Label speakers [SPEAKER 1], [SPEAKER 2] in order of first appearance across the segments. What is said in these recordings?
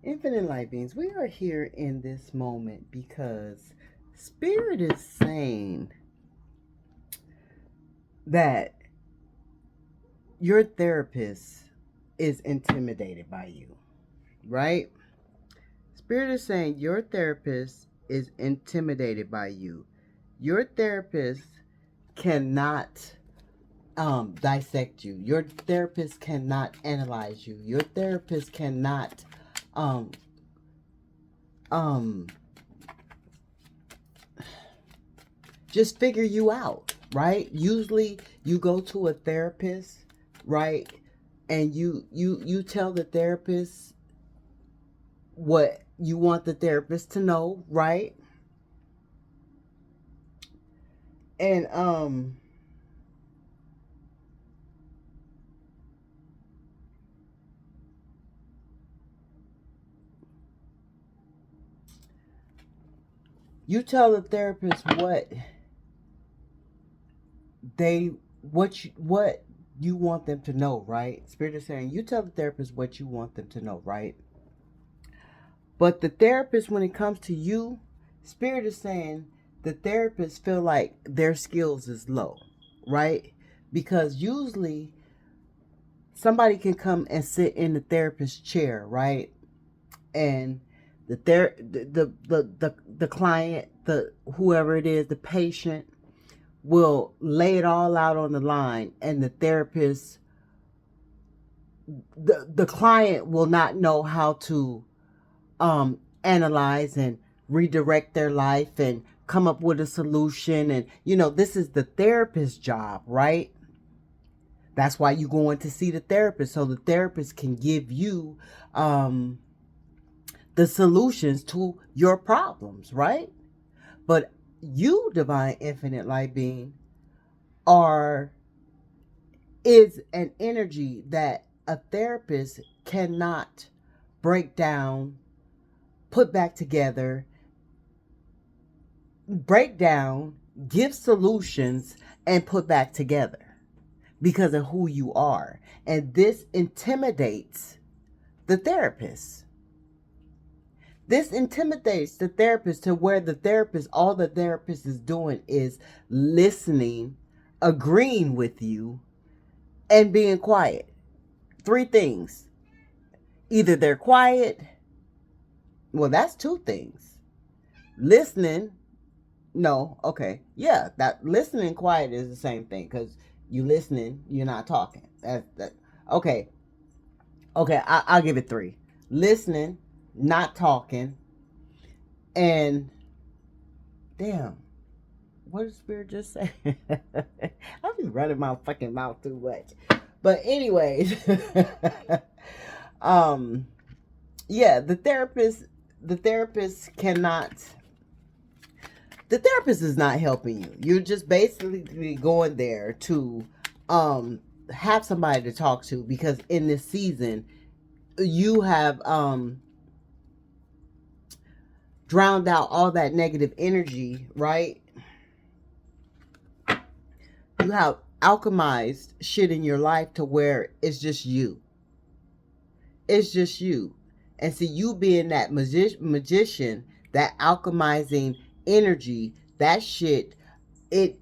[SPEAKER 1] Infinite light beings, we are here in this moment because Spirit is saying that your therapist is intimidated by you, right? Spirit is saying your therapist is intimidated by you. Your therapist cannot dissect you. Your therapist cannot analyze you. Your therapist cannot um, um, just figure you out, right? Usually you go to a therapist, right? And you tell the therapist what you want the therapist to know, right? And you tell the therapist they what you want them to know, right? Spirit is saying you tell the therapist what you want them to know, right? But the therapist, when it comes to you, Spirit is saying the therapist feel like their skills is low, right? Because usually somebody can come and sit in the therapist's chair, right? And the client, the whoever it is, the patient will lay it all out on the line, and the therapist, the client will not know how to analyze and redirect their life and come up with a solution. And this is the therapist's job, right? That's why you go in to see the therapist, so the therapist can give you the solutions to your problems, right? But you, divine infinite light being, is an energy that a therapist cannot break down, put back together, give solutions, and put back together because of who you are. And this intimidates the therapist. This intimidates the therapist to where all the therapist is doing is listening, agreeing with you, and being quiet. Three things. Either they're quiet, well, that's two things. Listening, no, okay. Yeah, that listening and quiet is the same thing because you listening, you're not talking. Okay. Okay, I'll give it three. Listening, not talking, and damn, what did Spirit just say? I'll be running my fucking mouth too much. But anyways, yeah, the therapist cannot. The therapist is not helping you. You're just basically going there to have somebody to talk to, because in this season you have drowned out all that negative energy, right? You have alchemized shit in your life to where it's just you. It's just you. And see, you being that magician, that alchemizing energy, that shit, it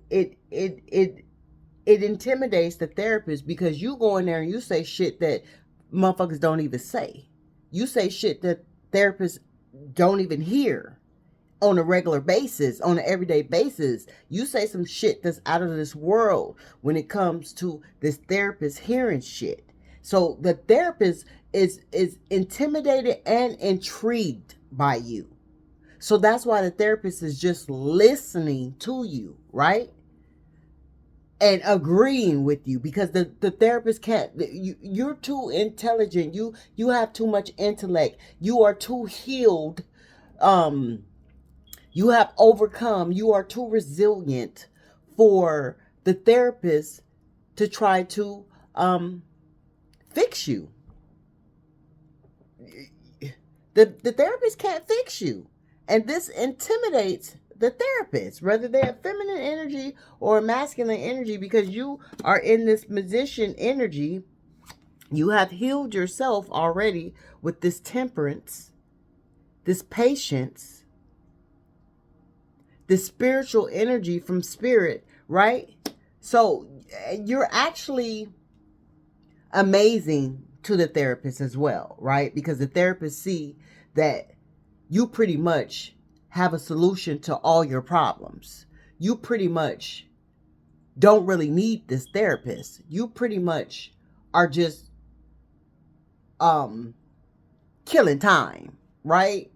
[SPEAKER 1] intimidates the therapist, because you go in there and you say shit that motherfuckers don't even say. You say shit that therapists don't even hear on a regular basis, on an everyday basis. You say some shit that's out of this world when it comes to this therapist hearing shit. So the therapist is intimidated and intrigued by you. So that's why the therapist is just listening to you, right? And agreeing with you, because the therapist can't. You're too intelligent. You have too much intellect. You are too healed. You have overcome. You are too resilient for the therapist to try to fix you. The therapist can't fix you. And this intimidates the therapist, whether they have feminine energy or masculine energy, because you are in this magician energy. You have healed yourself already with this temperance, this patience, this spiritual energy from spirit, right? So you're actually amazing to the therapist as well, right? Because the therapist see that you pretty much have a solution to all your problems. You pretty much don't really need this therapist. You pretty much are just killing time, right?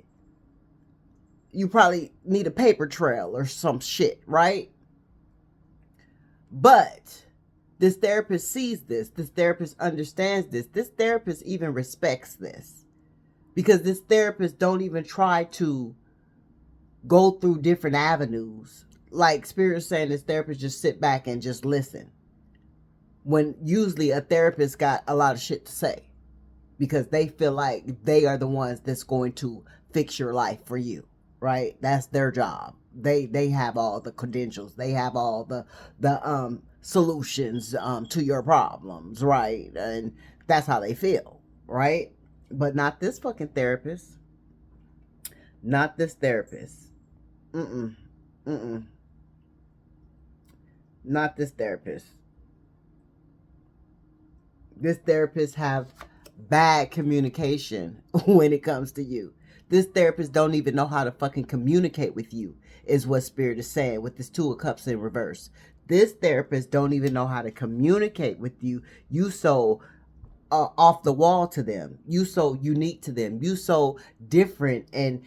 [SPEAKER 1] You probably need a paper trail or some shit, right? But this therapist sees this. This therapist understands this. This therapist even respects this. Because this therapist don't even try to go through different avenues. Like Spirit saying, this therapist just sit back and just listen. When usually a therapist got a lot of shit to say. Because they feel like they are the ones that's going to fix your life for you. Right? That's their job. They have all the credentials. They have all the solutions to your problems, right? And that's how they feel, right? But not this fucking therapist. Not this therapist. Mm-mm. Mm-mm. Not this therapist. This therapist have bad communication when it comes to you. This therapist don't even know how to fucking communicate with you, is what Spirit is saying with this Two of Cups in reverse. This therapist don't even know how to communicate with you. You so off the wall to them. You so unique to them. You so different and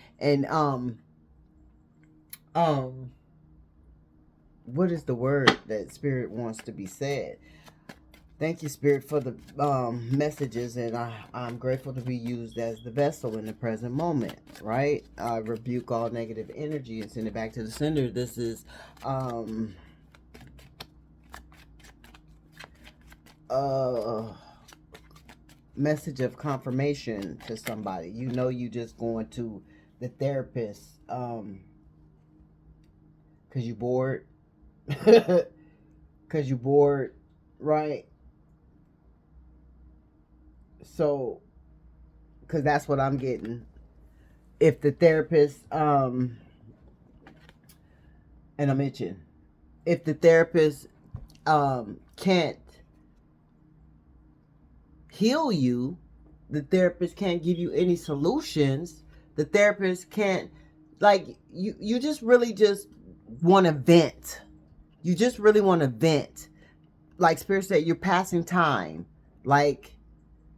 [SPEAKER 1] what is the word that Spirit wants to be said? Thank you, Spirit, for the messages, and I'm grateful to be used as the vessel in the present moment, right? I rebuke all negative energy and send it back to the sender. This is message of confirmation to somebody. You know you just going to the therapist because you bored. Because you bored, right? So, because that's what I'm getting. If the therapist, and I'm itching. If the therapist can't heal you, the therapist can't give you any solutions. The therapist can't, like, you just really just want to vent. You just really want to vent. Like Spirit said, you're passing time. Like,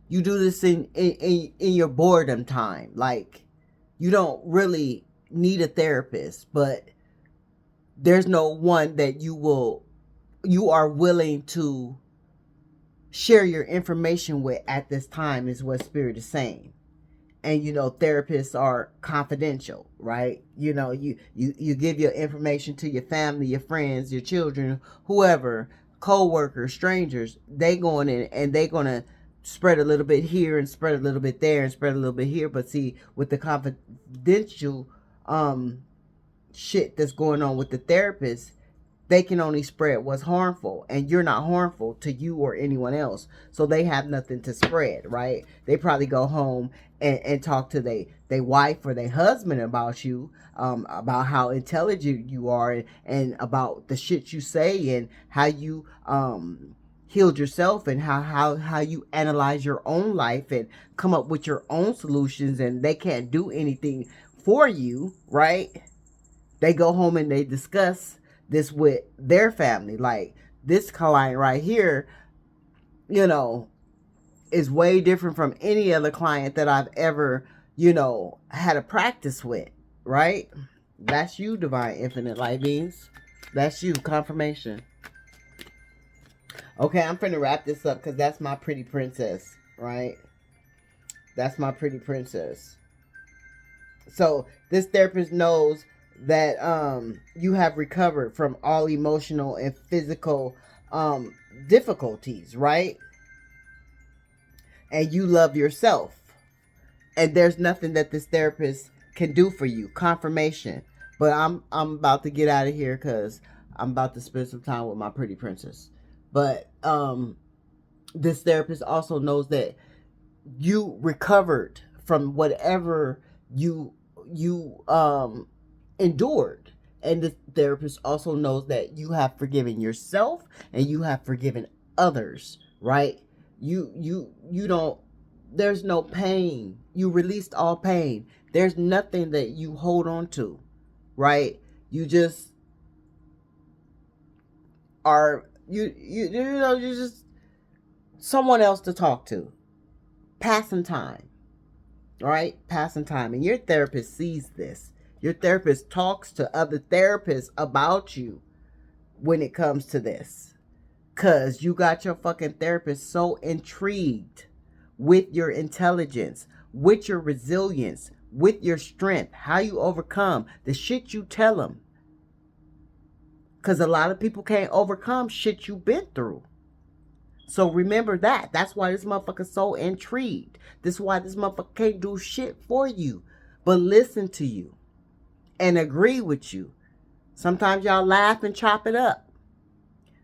[SPEAKER 1] you do this in your boredom time. Like, you don't really need a therapist, but there's no one that you are willing to share your information with at this time, is what Spirit is saying. And therapists are confidential, right? You give your information to your family, your friends, your children, whoever, co-workers, strangers. They going in and they gonna spread a little bit here and spread a little bit there and spread a little bit here. But see, with the confidential shit that's going on with the therapist, they can only spread what's harmful, and you're not harmful to you or anyone else, so they have nothing to spread, right? They probably go home and talk to their wife or their husband about you, about how intelligent you are, and about the shit you say, and how you healed yourself, and how you analyze your own life and come up with your own solutions, and they can't do anything for you, right? They go home and they discuss this with their family. Like, this client right here, is way different from any other client that I've ever, had a practice with, right? That's you, Divine Infinite Light Beings. That's you, confirmation. Okay, I'm finna wrap this up because that's my pretty princess, right? That's my pretty princess. So this therapist knows that you have recovered from all emotional and physical difficulties, right? And you love yourself. And there's nothing that this therapist can do for you. Confirmation. But I'm about to get out of here because I'm about to spend some time with my pretty princess. But this therapist also knows that you recovered from whatever you endured. And the therapist also knows that you have forgiven yourself and you have forgiven others, right? You don't, there's no pain. You released all pain. There's nothing that you hold on to, right? You just are, you know, you're just someone else to talk to, passing time, right? Passing time. And your therapist sees this. Your therapist talks to other therapists about you when it comes to this, because you got your fucking therapist so intrigued with your intelligence, with your resilience, with your strength, how you overcome the shit you tell them. Because a lot of people can't overcome shit you've been through. So remember that. That's why this motherfucker's so intrigued. This is why this motherfucker can't do shit for you but listen to you and agree with you. Sometimes y'all laugh and chop it up.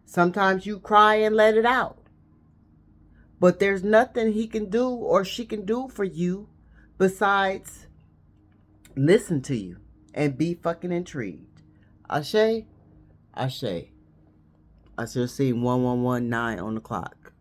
[SPEAKER 1] Sometimes you cry and let it out. But there's nothing he can do or she can do for you besides listen to you and be fucking intrigued. Ashe, Ashe. I still see 1119 on the clock.